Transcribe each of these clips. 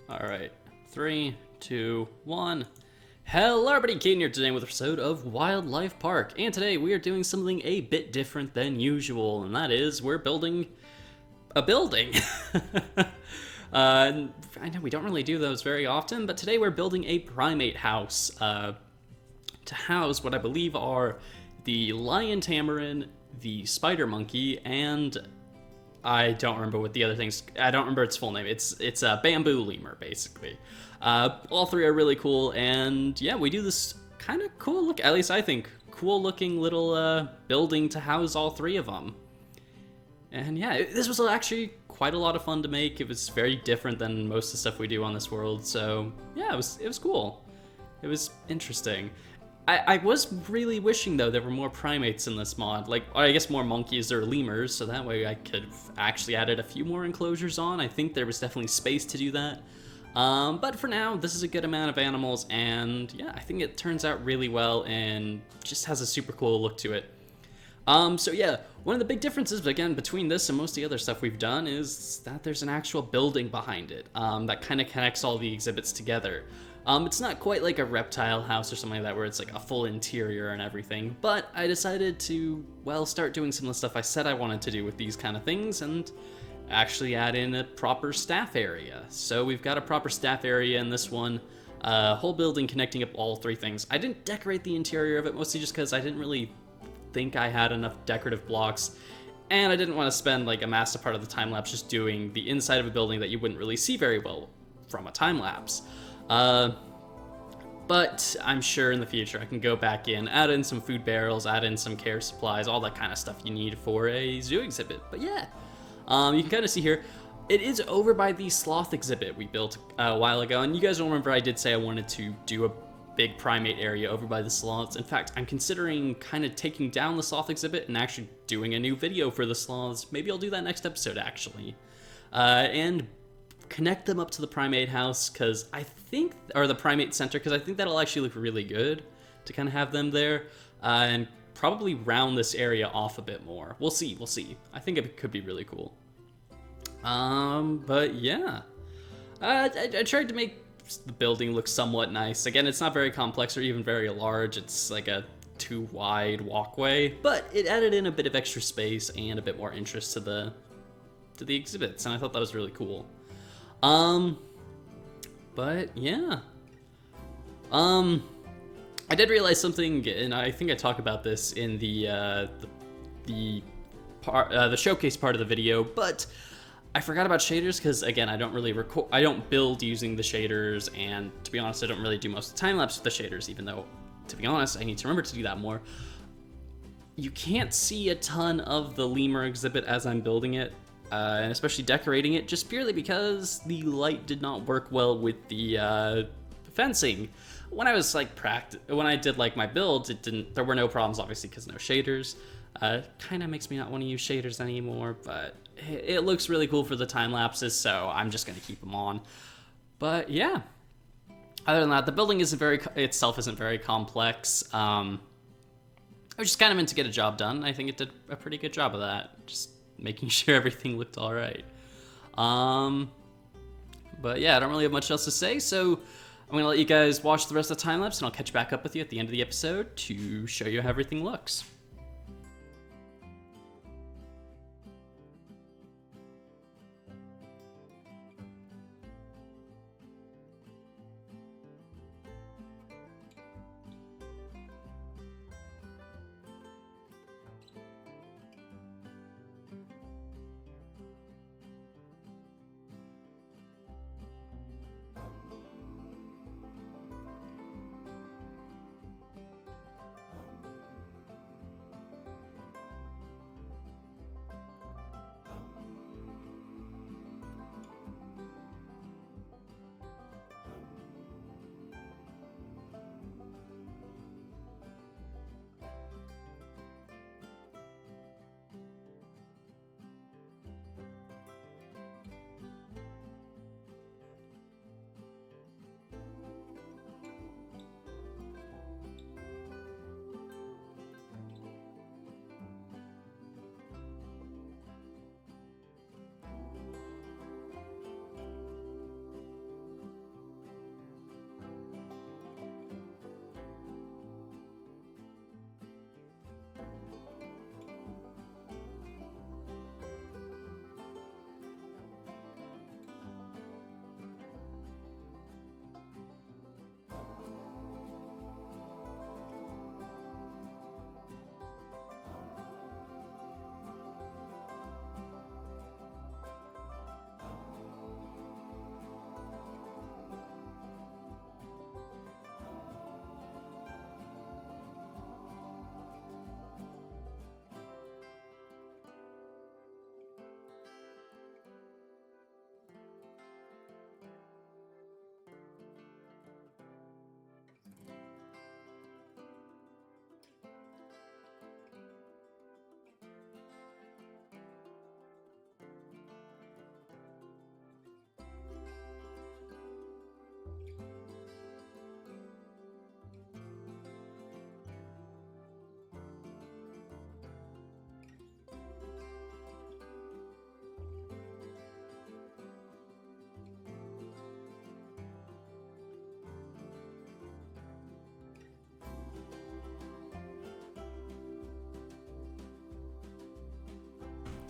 All right, 3, 2, 1. Hello everybody, Caden here today with an episode of WildLife Park, and today we are doing something a bit different than usual, and that is we're building a building. I know we don't really do those very often, but today we're building a primate house to house what I believe are the lion tamarin, the spider monkey, and I don't remember what the other things. I don't remember its full name. It's a bamboo lemur, basically. All three are really cool, and yeah, we do this kind of cool look. At least I think cool looking little building to house all three of them. And yeah, this was actually quite a lot of fun to make. It was very different than most of the stuff we do on this world. So yeah, it was cool. It was interesting. I was really wishing, though, there were more primates in this mod. Like, or I guess more monkeys or lemurs, so that way I could have actually added a few more enclosures on. I think there was definitely space to do that. But for now, this is a good amount of animals, and yeah, I think it turns out really well and just has a super cool look to it. So yeah, one of the big differences, again, between this and most of the other stuff we've done is that there's an actual building behind it that kind of connects all the exhibits together. It's not quite like a reptile house or something like that where it's like a full interior and everything, but I decided to, well, start doing some of the stuff I said I wanted to do with these kind of things and actually add in a proper staff area. So we've got a proper staff area in this one, whole building connecting up all three things. I didn't decorate the interior of it, mostly just because I didn't really think I had enough decorative blocks, and I didn't want to spend like a massive part of the time-lapse just doing the inside of a building that you wouldn't really see very well from a time-lapse. But I'm sure in the future I can go back in, add in some food barrels, add in some care supplies, all that kind of stuff you need for a zoo exhibit. But yeah, you can kind of see here, it is over by the sloth exhibit we built a while ago. And you guys will remember I did say I wanted to do a big primate area over by the sloths. In fact, I'm considering kind of taking down the sloth exhibit and actually doing a new video for the sloths. Maybe I'll do that next episode, actually. And connect them up to the primate house, because I think, or the Primate Center, because I think that'll actually look really good to kind of have them there, and probably round this area off a bit more. We'll see. I think it could be really cool. But yeah, I tried to make the building look somewhat nice. Again, it's not very complex or even very large. It's like a too wide walkway, but it added in a bit of extra space and a bit more interest to the exhibits, and I thought that was really cool. But yeah. I did realize something, and I think I talk about this in the showcase part of the video, but I forgot about shaders because, again, I don't build using the shaders, and to be honest, I don't really do most of the time-lapse with the shaders, even though, to be honest, I need to remember to do that more. You can't see a ton of the lemur exhibit as I'm building it, and especially decorating it, just purely because the light did not work well with the fencing. When I was like when I did like my builds, there were no problems, obviously, because no shaders. Kind of makes me not want to use shaders anymore, but it looks really cool for the time lapses, so I'm just gonna keep them on. But yeah, other than that, the building itself isn't very complex. I was just kind of meant to get a job done. I think it did a pretty good job of that, just making sure everything looked all right. But yeah, I don't really have much else to say, so I'm gonna let you guys watch the rest of the time lapse, and I'll catch back up with you at the end of the episode to show you how everything looks.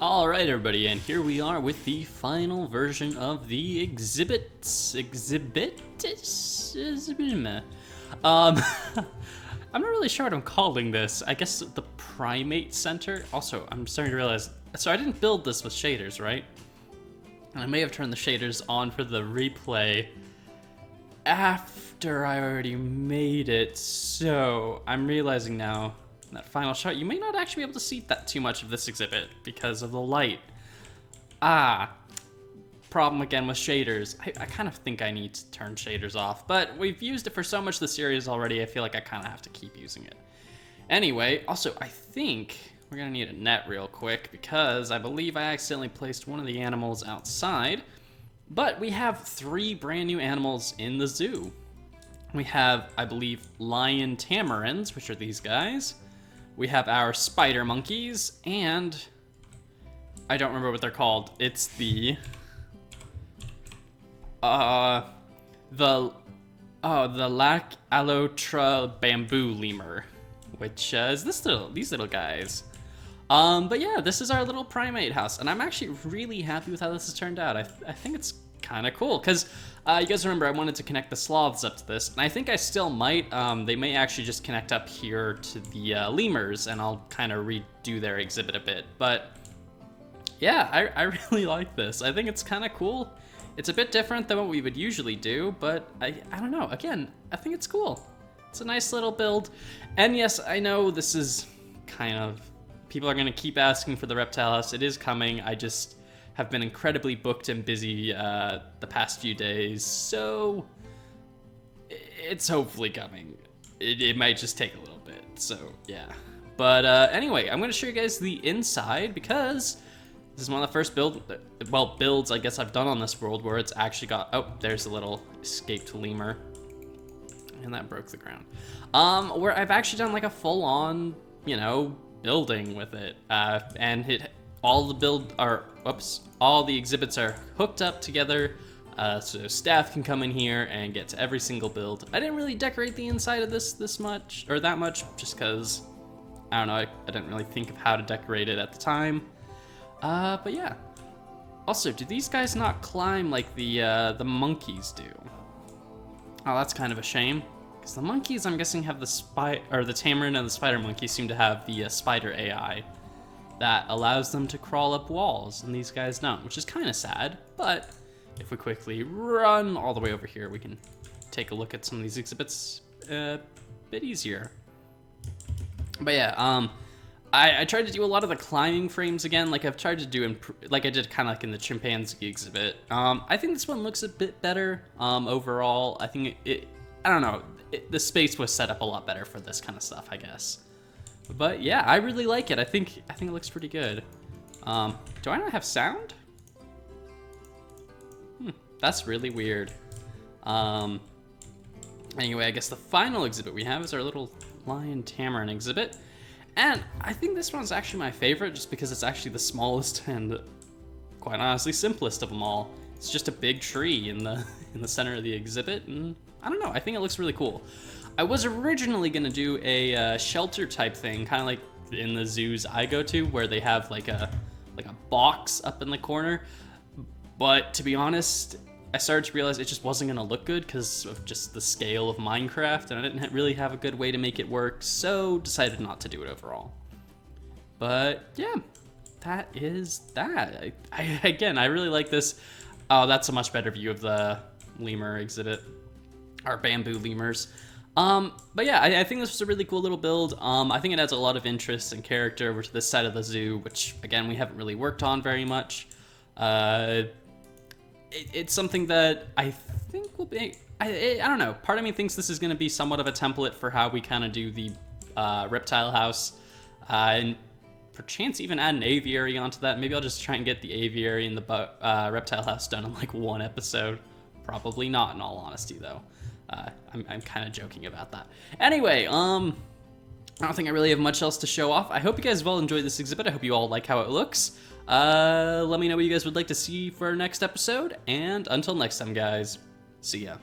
Alright everybody, and here we are with the final version of the I'm not really sure what I'm calling this. I guess the Primate Center. Also, I'm starting to realize, so I didn't build this with shaders, right? And I may have turned the shaders on for the replay after I already made it, so I'm realizing now that final shot, you may not actually be able to see that too much of this exhibit because of the light. Problem again with shaders. I kind of think I need to turn shaders off, but we've used it for so much of the series already, I feel like I kind of have to keep using it. Anyway, also, I think we're gonna need a net real quick because I believe I accidentally placed one of the animals outside, but we have 3 brand new animals in the zoo. We have, I believe, lion tamarins, which are these guys. We have our spider monkeys, and I don't remember what they're called. It's the Lac Alotra bamboo lemur, which is these little guys. But yeah, this is our little primate house, and I'm actually really happy with how this has turned out. I think it's kind of cool, because you guys remember I wanted to connect the sloths up to this, and I think I still might. They may actually just connect up here to the lemurs, and I'll kind of redo their exhibit a bit. But yeah, I really like this. I think it's kind of cool. It's a bit different than what we would usually do, but I don't know. Again, I think it's cool. It's a nice little build. And yes, I know this is kind of... People are going to keep asking for the reptile house. It is coming. I just have been incredibly booked and busy the past few days, so it's hopefully coming. It might just take a little bit, so yeah. But anyway, I'm going to show you guys the inside because this is one of the first builds I guess I've done on this world where it's actually got... Oh, there's a little escaped lemur. And that broke the ground. Where I've actually done like a full-on, you know, building with it. And all the exhibits are hooked up together, so staff can come in here and get to every single build. I didn't really decorate the inside of this much, or that much, just because, I don't know, I didn't really think of how to decorate it at the time. But yeah. Also, do these guys not climb like the monkeys do? Oh, that's kind of a shame. Because the monkeys, I'm guessing, have the tamarin and the spider monkeys seem to have the spider AI that allows them to crawl up walls, and these guys don't, which is kind of sad. But if we quickly run all the way over here, we can take a look at some of these exhibits a bit easier. But yeah, I tried to do a lot of the climbing frames again, like I've tried to do, like I did kind of like in the chimpanzee exhibit. I think this one looks a bit better overall. I think I don't know, the space was set up a lot better for this kind of stuff, I guess. But yeah, I really like it. I think it looks pretty good. Do I not have sound? That's really weird. Anyway, I guess the final exhibit we have is our little lion tamarin exhibit. And I think this one's actually my favorite just because it's actually the smallest and, quite honestly, simplest of them all. It's just a big tree in the center of the exhibit, and I don't know, I think it looks really cool. I was originally gonna do a shelter type thing, kind of like in the zoos I go to, where they have like a box up in the corner. But to be honest, I started to realize it just wasn't gonna look good because of just the scale of Minecraft, and I didn't really have a good way to make it work, so decided not to do it overall. But yeah, that is that. Again, I really like this. Oh, that's a much better view of the lemur exhibit, our bamboo lemurs. But yeah, I think this was a really cool little build. I think it adds a lot of interest and character over to this side of the zoo, which again, we haven't really worked on very much. It's something that I think will be, I don't know, part of me thinks this is going to be somewhat of a template for how we kind of do the reptile house, and perchance even add an aviary onto that. Maybe I'll just try and get the aviary and the reptile house done in like one episode. Probably not, in all honesty, though. I'm kind of joking about that. Anyway, I don't think I really have much else to show off. I hope you guys have all enjoyed this exhibit. I hope you all like how it looks. Let me know what you guys would like to see for our next episode, and until next time, guys, see ya.